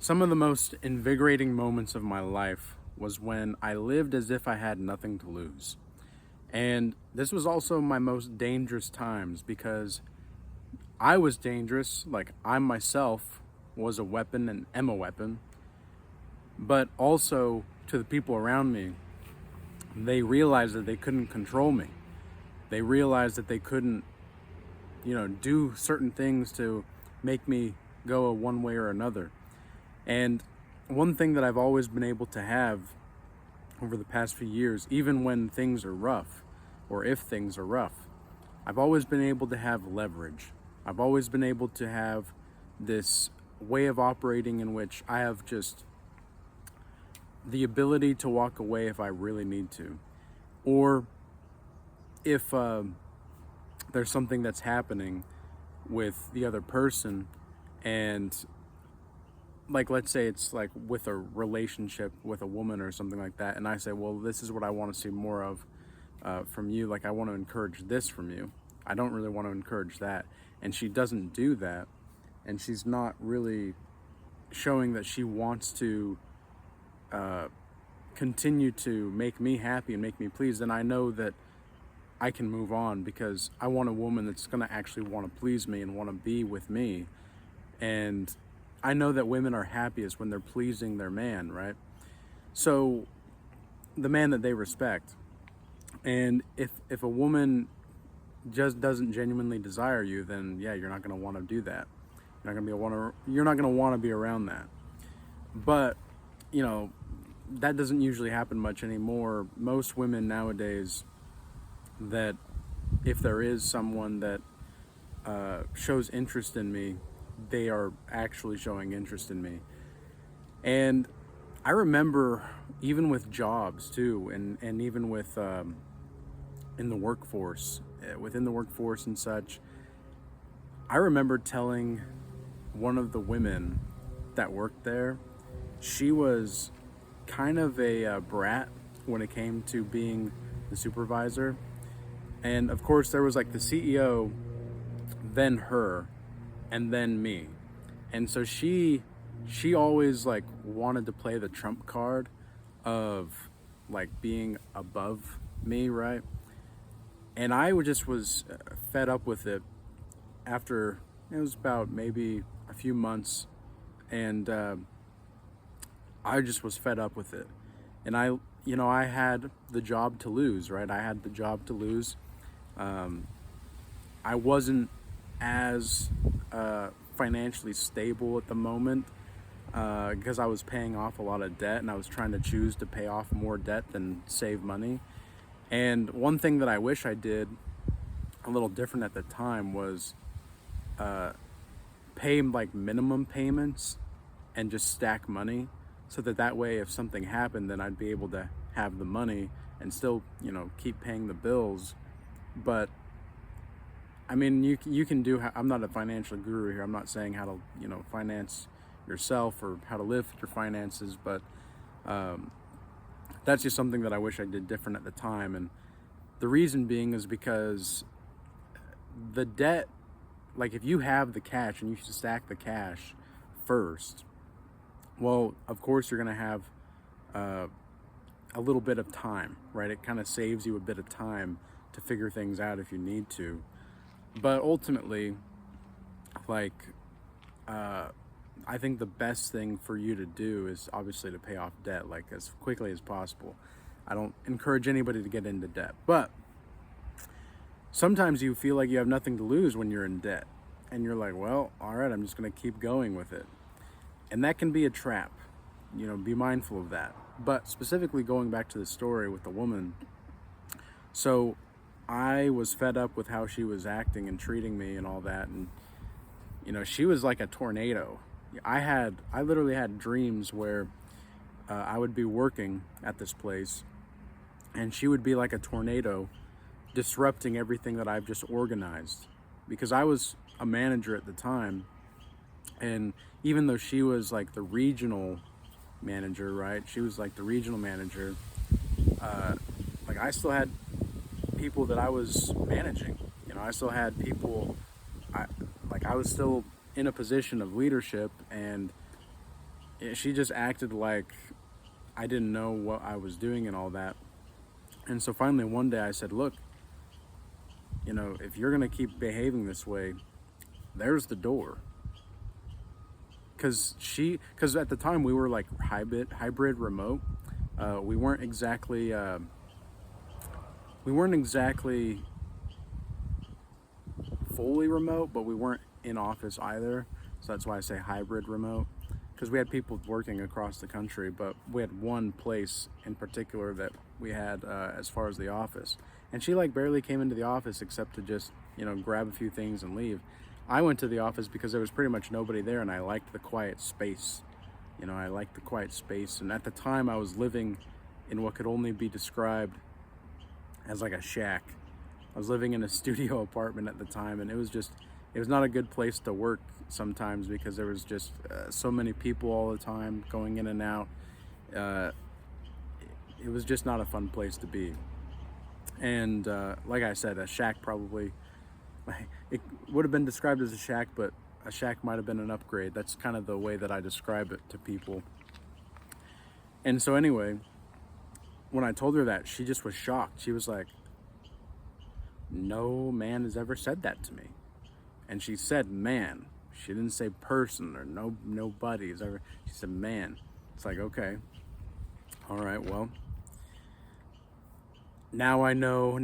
Some of the most invigorating moments of my life was when I lived as if I had nothing to lose. And this was also my most dangerous times because I was dangerous, like I myself was a weapon and am a weapon, but also to the people around me, they realized that they couldn't control me. They realized that they couldn't, do certain things to make me go a one way or another. And one thing that I've always been able to have over the past few years, even when things are rough or if things are rough, I've always been able to have leverage. I've always been able to have this way of operating in which I have just the ability to walk away if I really need to. Or if there's something that's happening with the other person, and like let's say it's like with a relationship with a woman or something like that, and I say, well, this is what I want to see more of from you. Like, I want to encourage this from you. I don't really want to encourage that. And she doesn't do that, and she's not really showing that she wants to continue to make me happy and make me pleased. Then I know that I can move on, because I want a woman that's going to actually want to please me and want to be with me. And I know that women are happiest when they're pleasing their man, right? So the man that they respect. And if a woman just doesn't genuinely desire you, then yeah, you're not going to want to do that. You're not going to want to be around that. But, that doesn't usually happen much anymore. Most women nowadays, that if there is someone that shows interest in me, they are actually showing interest in me. And I remember even with jobs too, and even with in the workforce, within the workforce and such, I remember telling one of the women that worked there, she was kind of a brat when it came to being the supervisor. And of course there was like the CEO, then her, and then me. And so she always like wanted to play the trump card of like being above me, right? And I just was fed up with it after it was about maybe a few months, and I just was fed up with it. And I had the job to lose, right? I had the job to lose. I wasn't as financially stable at the moment because I was paying off a lot of debt, and I was trying to choose to pay off more debt than save money. And one thing that I wish I did a little different at the time was pay like minimum payments and just stack money, so that way if something happened, then I'd be able to have the money and still keep paying the bills. But I mean, you can do. I'm not a financial guru here. I'm not saying how to finance yourself or how to live with your finances, but that's just something that I wish I did different at the time. And the reason being is because the debt, like if you have the cash and you should stack the cash first, well, of course you're going to have a little bit of time, right? It kind of saves you a bit of time to figure things out if you need to. But ultimately, like, I think the best thing for you to do is obviously to pay off debt, like, as quickly as possible. I don't encourage anybody to get into debt, but sometimes you feel like you have nothing to lose when you're in debt, and you're like, well, all right, I'm just going to keep going with it. And that can be a trap. Be mindful of that. But specifically going back to the story with the woman, so I was fed up with how she was acting and treating me and all that. And, she was like a tornado. I literally had dreams where I would be working at this place, and she would be like a tornado, disrupting everything that I've just organized. Because I was a manager at the time, and even though she was like the regional manager, right? She was like the regional manager. Like, I still had people that I was managing. I still had people. I was still in a position of leadership, and she just acted like I didn't know what I was doing and all that. And so finally one day I said, look, if you're going to keep behaving this way, there's the door. Because at the time we were like hybrid remote. We weren't exactly fully remote, but we weren't in office either. So that's why I say hybrid remote, because we had people working across the country, but we had one place in particular that we had as far as the office. And she like barely came into the office except to just, grab a few things and leave. I went to the office because there was pretty much nobody there, and I liked the quiet space. I liked the quiet space. And at the time I was living in what could only be described as like a shack. I was living in a studio apartment at the time, and it was not a good place to work sometimes because there was just so many people all the time going in and out. It was just not a fun place to be. And like I said, a shack probably, it would have been described as a shack, but a shack might have been an upgrade. That's kind of the way that I describe it to people. And so anyway, when I told her that, she just was shocked. She was like, no man has ever said that to me. And she said man. She didn't say person or nobody has ever. She said man. It's like, okay, all right, well, now I know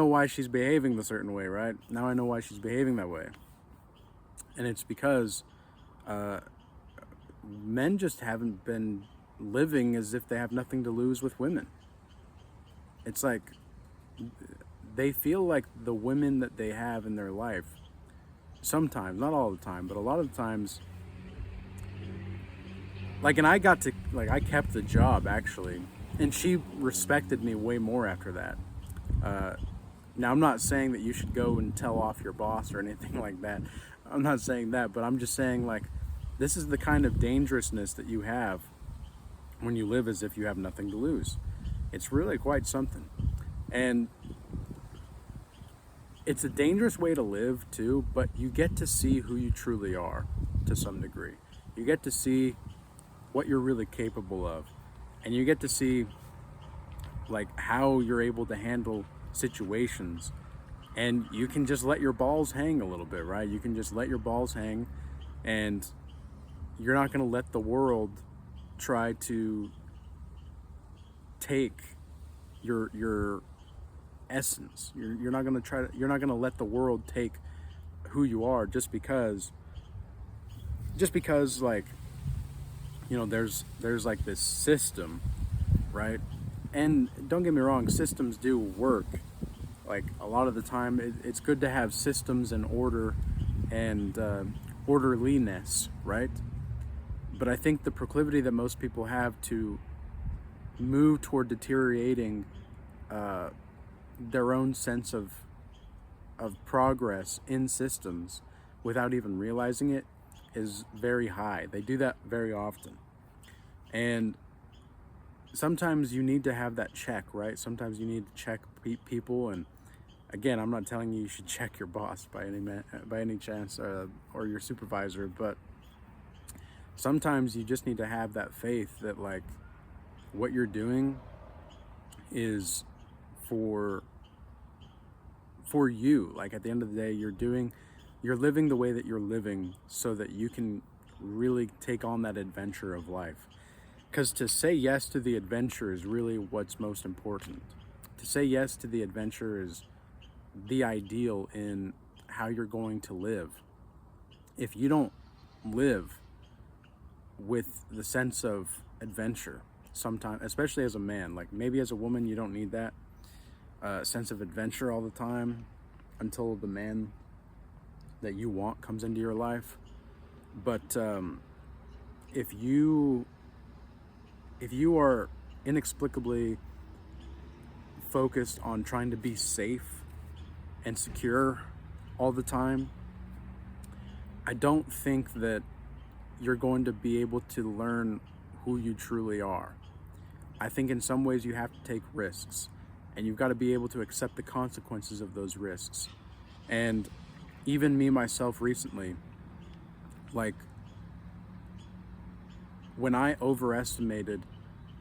why she's behaving the certain way, right? Now I know why she's behaving that way. And it's because men just haven't been living as if they have nothing to lose with women. It's like they feel like the women that they have in their life, sometimes, not all the time, but a lot of the times, and I kept the job actually, and she respected me way more after that. Now I'm not saying that you should go and tell off your boss or anything like that. I'm not saying that, but I'm just saying this is the kind of dangerousness that you have when you live as if you have nothing to lose. It's really quite something. And it's a dangerous way to live too, but you get to see who you truly are to some degree. You get to see what you're really capable of, and you get to see how you're able to handle situations, and you can just let your balls hang a little bit, right? You can just let your balls hang, and you're not going to let the world try to take your essence. You're not going to let the world take who you are just because there's this system, right? And don't get me wrong, systems do work. A lot of the time it's good to have systems and order and orderliness, right? But I think the proclivity that most people have to move toward deteriorating their own sense of progress in systems without even realizing it is very high. They do that very often. And sometimes you need to have that check, right? Sometimes you need to check people. And again, I'm not telling you should check your boss by any chance or your supervisor, but sometimes you just need to have that faith that what you're doing is for you. At the end of the day, you're living the way that you're living so that you can really take on that adventure of life. Because to say yes to the adventure is really what's most important. To say yes to the adventure is the ideal in how you're going to live. If you don't live with the sense of adventure, sometimes, especially as a man, maybe as a woman you don't need that sense of adventure all the time until the man that you want comes into your life. But if you are inexplicably focused on trying to be safe and secure all the time, I don't think that you're going to be able to learn who you truly are. I think in some ways you have to take risks, and you've got to be able to accept the consequences of those risks. And even me myself recently, when I overestimated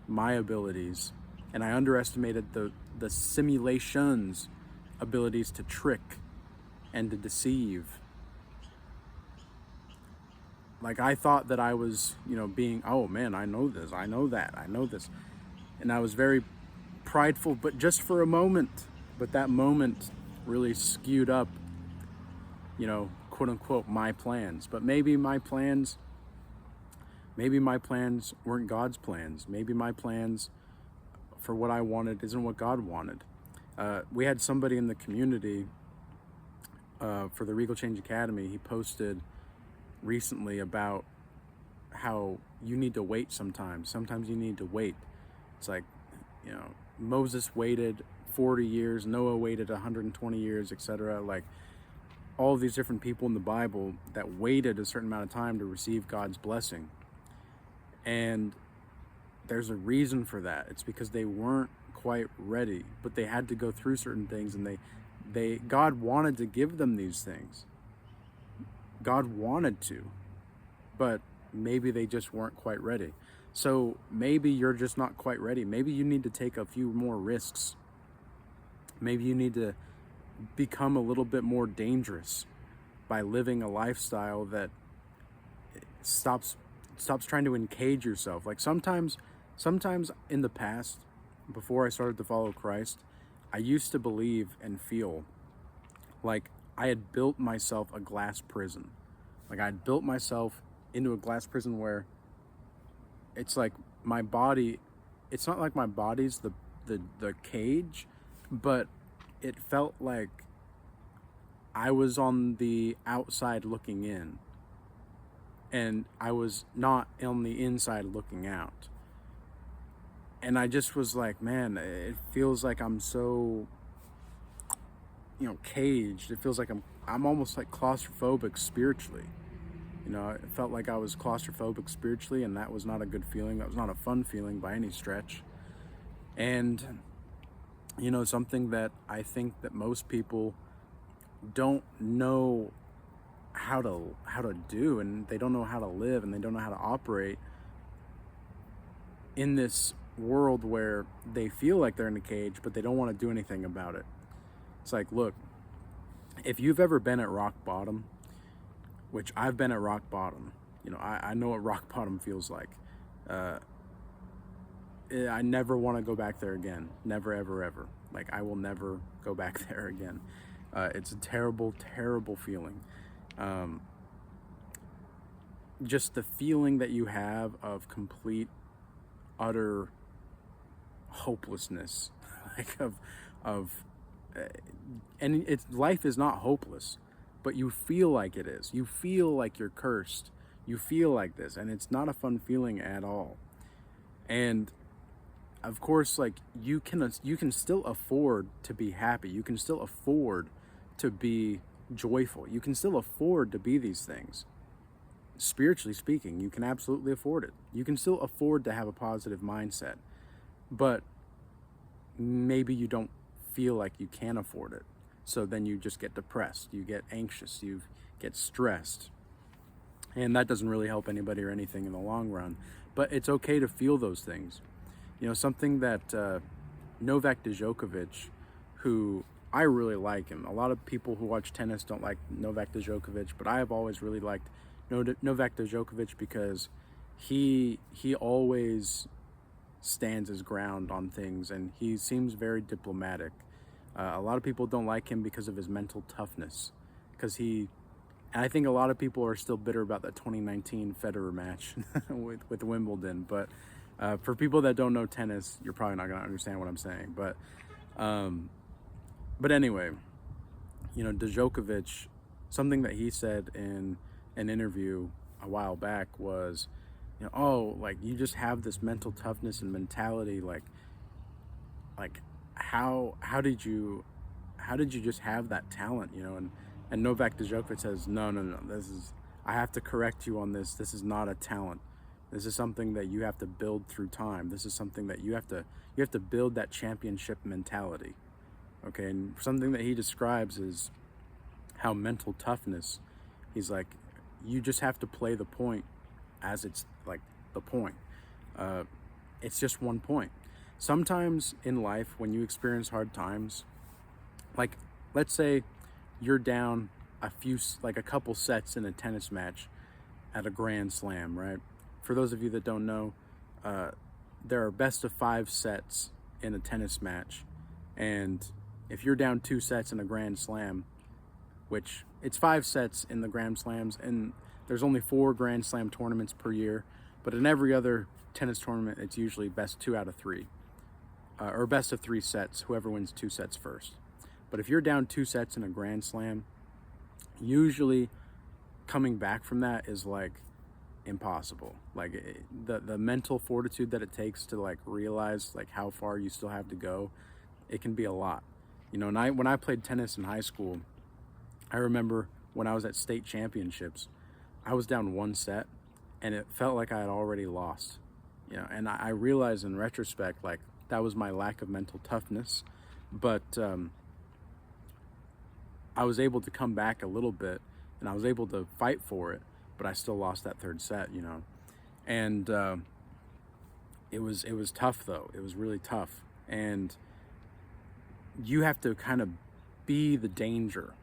my abilities and I underestimated the simulation's abilities to trick and to deceive. Like, I thought that I was, being, oh man, I know this, I know that, I know this. And I was very prideful, but just for a moment. But that moment really skewed up, quote unquote, my plans. But maybe my plans weren't God's plans. Maybe my plans for what I wanted isn't what God wanted. We had somebody in the community for the Regal Change Academy. He posted recently about how you need to wait sometimes. Sometimes you need to wait. It's like, Moses waited 40 years, Noah waited 120 years, etc. Like, all of these different people in the Bible that waited a certain amount of time to receive God's blessing. And there's a reason for that. It's because they weren't quite ready, but they had to go through certain things, and God wanted to give them these things. God wanted to, but maybe they just weren't quite ready. So maybe you're just not quite ready. Maybe you need to take a few more risks. Maybe you need to become a little bit more dangerous by living a lifestyle that stops trying to encage yourself. Like, sometimes in the past, before I started to follow Christ, I used to believe and feel like I had built myself a glass prison. Like, I'd built myself into a glass prison where it's like my body, it's not like my body's the cage, but it felt like I was on the outside looking in, and I was not on the inside looking out. And I just was like, man, it feels like I'm so, caged. It feels like I'm almost like claustrophobic spiritually. It felt like I was claustrophobic spiritually, and that was not a good feeling. That was not a fun feeling by any stretch. And, something that I think that most people don't know how to do, and they don't know how to live, and they don't know how to operate in this world where they feel like they're in a cage, but they don't want to do anything about it. It's like, look, if you've ever been at rock bottom, which I've been at rock bottom, I know what rock bottom feels like. I never want to go back there again. Never, ever, ever. Like, I will never go back there again. It's a terrible, terrible feeling. Just the feeling that you have of complete, utter hopelessness, like and life is not hopeless, but you feel like it is. You feel like you're cursed. You feel like this, and it's not a fun feeling at all. And of course, like, you can still afford to be happy. You can still afford to be joyful. You can still afford to be these things. Spiritually speaking, you can absolutely afford it. You can still afford to have a positive mindset, but maybe you don't feel like you can afford it. So then you just get depressed, you get anxious, you get stressed. And that doesn't really help anybody or anything in the long run. But it's okay to feel those things. Something that Novak Djokovic, who I really like him. A lot of people who watch tennis don't like Novak Djokovic, but I have always really liked Novak Djokovic because he always stands his ground on things, and he seems very diplomatic. A lot of people don't like him because of his mental toughness, and I think a lot of people are still bitter about that 2019 Federer match with Wimbledon. But for people that don't know tennis, you're probably not going to understand what I'm saying. But anyway, Djokovic, something that he said in an interview a while back was, like, you just have this mental toughness and mentality, like how did you just have that talent, and Novak Djokovic says, no, I have to correct you on this. This is not a talent. This is something that you have to build through time. This is something that you have to build that championship mentality. Okay, and something that he describes is how mental toughness, he's like, you just have to play the point as it's like the point. It's just one point. Sometimes in life, when you experience hard times, like let's say you're down a couple sets in a tennis match at a grand slam, right? For those of you that don't know, there are best of 5 sets in a tennis match, and if you're down 2 sets in a grand slam, which it's 5 sets in the grand slams, and there's only 4 grand slam tournaments per year, but in every other tennis tournament it's usually best 2 out of 3, or best of 3 sets, whoever wins 2 sets first. But if you're down 2 sets in a grand slam, usually coming back from that is like impossible. Like the mental fortitude that it takes to like realize like how far you still have to go, it can be a lot. You know, and when I played tennis in high school, I remember when I was at state championships, I was down 1 set and it felt like I had already lost. You know, and I realized in retrospect, like that was my lack of mental toughness, but I was able to come back a little bit and I was able to fight for it, but I still lost that 3rd set, you know. And it was tough though. It was really tough. And you have to kind of be the danger,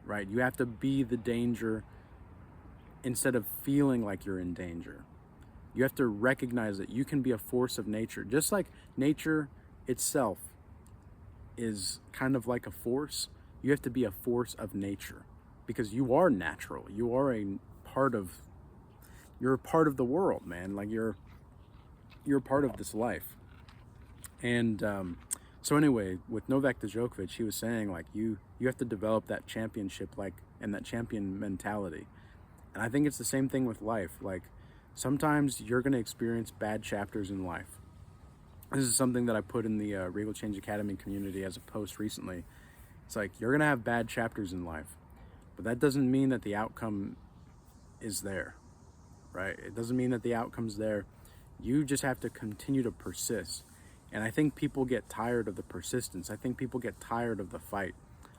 right? You have to be the danger instead of feeling like you're in danger. You have to recognize that you can be a force of nature. Just like nature itself is kind of like a force, you have to be a force of nature, because you are natural. You are you're a part of the world, man. Like you're a part of this life. And so anyway, with Novak Djokovic, he was saying like you have to develop that championship, like, and that champion mentality. And I think it's the same thing with life. Like sometimes you're going to experience bad chapters in life. This is something that I put in the Regal Change Academy community as a post recently. It's like you're going to have bad chapters in life, but that doesn't mean that the outcome is there, right? It doesn't mean that the outcome's there. You just have to continue to persist. And I think people get tired of the persistence. I think people get tired of the fight.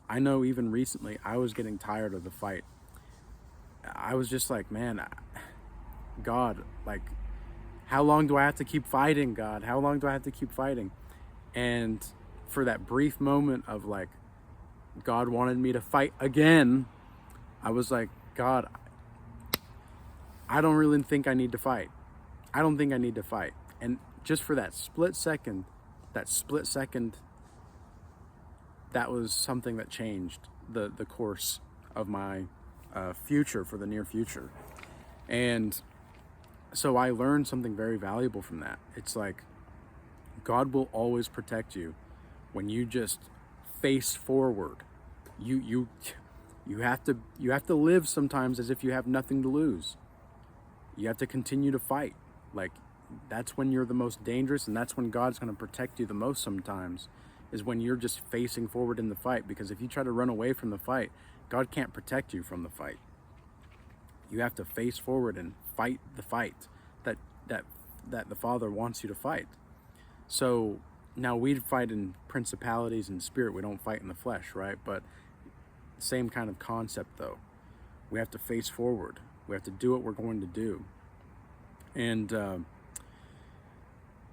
I know even recently I was getting tired of the fight. I was just like, man, God, like, how long do I have to keep fighting, God? How long do I have to keep fighting? And for that brief moment of like, God wanted me to fight again, I was like, God, I don't really think I need to fight. I don't think I need to fight. And just for that split second, that was something that changed the course of my future, for the near future. And so I learned something very valuable from that. It's like God will always protect you when you just face forward. You have to live sometimes as if you have nothing to lose. You have to continue to fight. Like that's when you're the most dangerous, and that's when God's going to protect you the most sometimes, is when you're just facing forward in the fight. Because if you try to run away from the fight, God can't protect you from the fight. You have to face forward and fight the fight that the Father wants you to fight. So now we fight in principalities and spirit. We don't fight in the flesh, right? But same kind of concept though. We have to face forward. We have to do what we're going to do. And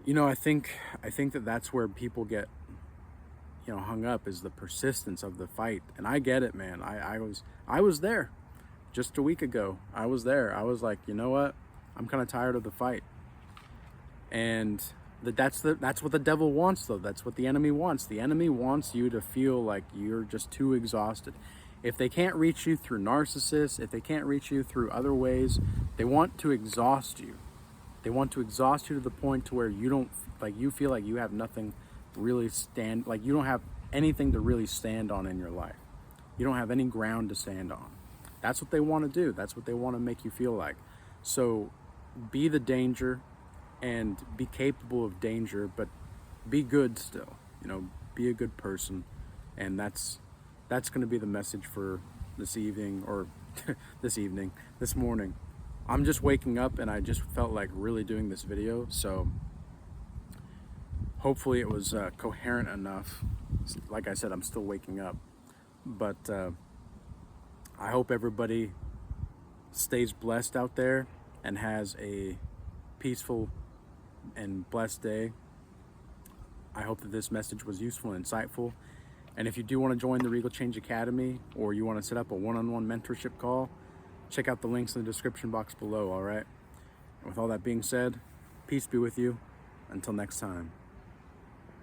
you know, I think that that's where people get, you know, hung up, is the persistence of the fight. And I get it, man. I was there just a week ago. I was there. I was like, you know what? I'm kind of tired of the fight. And that's what the devil wants though. That's what the enemy wants. The enemy wants you to feel like you're just too exhausted. If they can't reach you through narcissists, if they can't reach you through other ways, they want to exhaust you. They want to exhaust you to the point to where you don't, like, you feel like you have nothing really like you don't have anything to really stand on in your life. You don't have any ground to stand on. That's what they want to do. That's what they want to make you feel like. So be the danger and be capable of danger, but be good still. You know, be a good person. And that's going to be the message for this evening, or this morning. I'm just waking up and I just felt like really doing this video. So hopefully it was coherent enough. Like I said, I'm still waking up, but I hope everybody stays blessed out there and has a peaceful and blessed day. I hope that this message was useful and insightful. And if you do want to join the Regal Change Academy, or you want to set up a one-on-one mentorship call, check out the links in the description box below, all right? And with all that being said, peace be with you. Until next time.